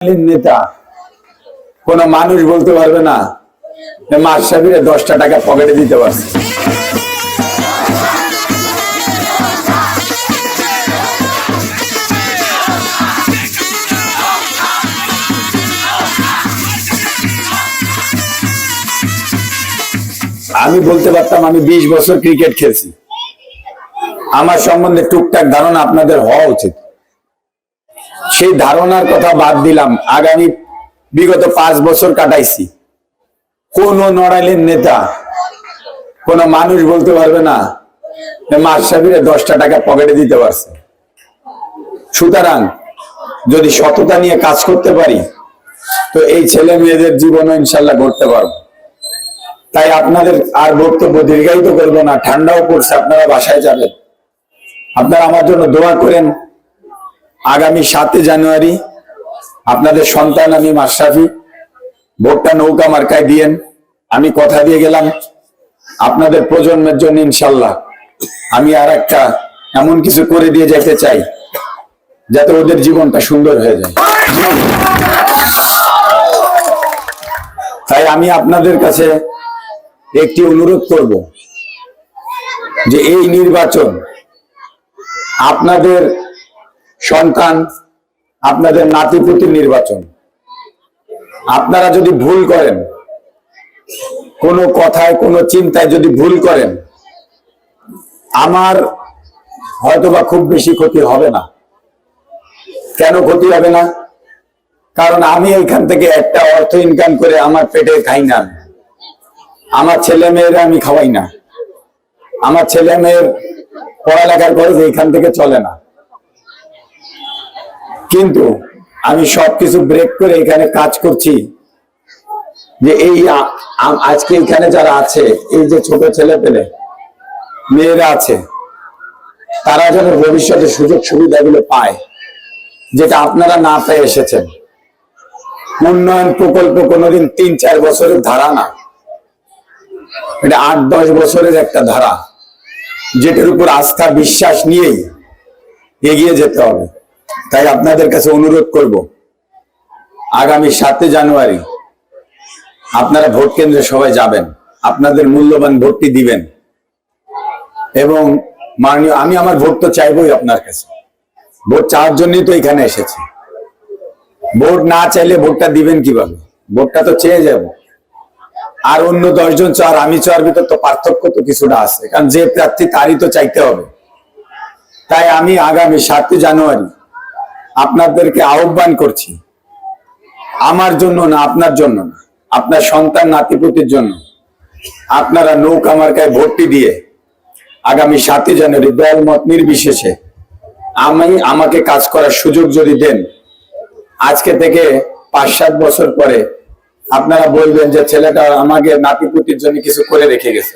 নেতা কোন মানুষ বলতে পারবে না মাশরাফিরে 10টা টাকা পকেটে দিতে পারছে। আমি বলতে পারতাম আমি 20 বছর ক্রিকেট খেলছি, আমার সম্বন্ধে টুকটাক ধারণা আপনাদের হওয়া উচিত। সেই ধারণার কথা বাদ দিলাম, আগামী বিগত 5 বছর কাটাইছি। কোন নড়াইলের নেতা কোন মানুষ বলতে পারবে না মাশরাফিরে 10টা টাকা পকেটে দিতে পারছে। সুতরাং যদি সততা নিয়ে কাজ করতে পারি তো এই ছেলে মেয়েদের জীবনও ইনশাল্লাহ করতে পারবো। তাই আপনাদের আর বক্তব্য দীর্ঘায়িত করবো না, ঠান্ডাও পড়ছে, আপনারা বাসায় যাবেন। আপনারা আমার জন্য দোয়া করেন। আগামী 7 জানুয়ারি আপনাদের সন্তান আমি মাশরাফি, ভোটটা নৌকা মার্কায় দিয়েন। আমি কথা দিয়ে গেলাম আপনাদের প্রজন্মের জন্য ইনশাল্লাহ আমি আর একটা এমন কিছু করে দিয়ে যেতে চাই যাতে ওদের জীবনটা সুন্দর হয়ে যায়। তাই আমি আপনাদের কাছে একটি অনুরোধ করব যে এই নির্বাচন আপনাদের সন্তান, আপনাদের নাতিপুতির নির্বাচন। আপনারা যদি ভুল করেন, কোনো কথায় কোনো চিন্তায় যদি ভুল করেন, আমার হয়তোবা খুব বেশি ক্ষতি হবে না। কেন ক্ষতি হবে না? কারণ আমি এইখান থেকে একটা অর্থ ইনকাম করে আমার পেটে খাই না, আমার ছেলে মেয়েরা আমি খাওয়াই না, আমার ছেলে মেয়ের পড়ালেখার খরচ এইখান থেকে চলে না। কিন্তু আমি সবকিছু ব্রেক করে এখানে কাজ করছি যে এই আজকে এখানে যারা আছে, এই যে ছোট ছেলে পেলে মেয়েরা আছে, তারা যেন ভবিষ্যতে সুযোগ সুবিধাগুলো পায় যেটা আপনারা না পেয়ে এসেছেন। উন্নয়ন প্রকল্প কোনোদিন 3-4 বছরের ধারা না, এটা 8-10 বছরের একটা ধারা, যেটার উপর আস্থা বিশ্বাস নিয়েই এগিয়ে যেতে হবে। তাই আপনাদের কাছে অনুরোধ করব, আগামী 7 জানুয়ারি আপনারা ভোট কেন্দ্রে সবাই যাবেন, আপনাদের মূল্যবান ভোটটি দিবেন। এবং মাননীয়, আমি আমার ভোট তো চাইবই আপনার কাছে, ভোট চাওয়ার জন্যই তো এখানে এসেছি। ভোট না চাইলে ভোটটা দিবেন কিভাবে? ভোটটা তো চেয়ে যাব। আর অন্য 10 জন চার আমি চার ভিতর তো পার্থক্য তো কিছুটা আছে, কারণ যে প্রার্থী তারই তো চাইতে হবে। তাই আমি আগামী 7 জানুয়ারি আপনাদেরকে আহ্বান করছি, আমার জন্য না, আপনার জন্য না, আপনার সন্তান নাতিপুতির জন্য আপনারা নৌকা মার্কায় ভোটটি দিয়ে আগামী 7 জানুয়ারি দল মত নির্বিশেষে আমাকে কাজ করার সুযোগ যদি দেন, আজকে থেকে 5-7 বছর পরে আপনারা বলবেন যে ছেলেটা আমাকে নাতিপুতির জন্য কিছু করে রেখে গেছে।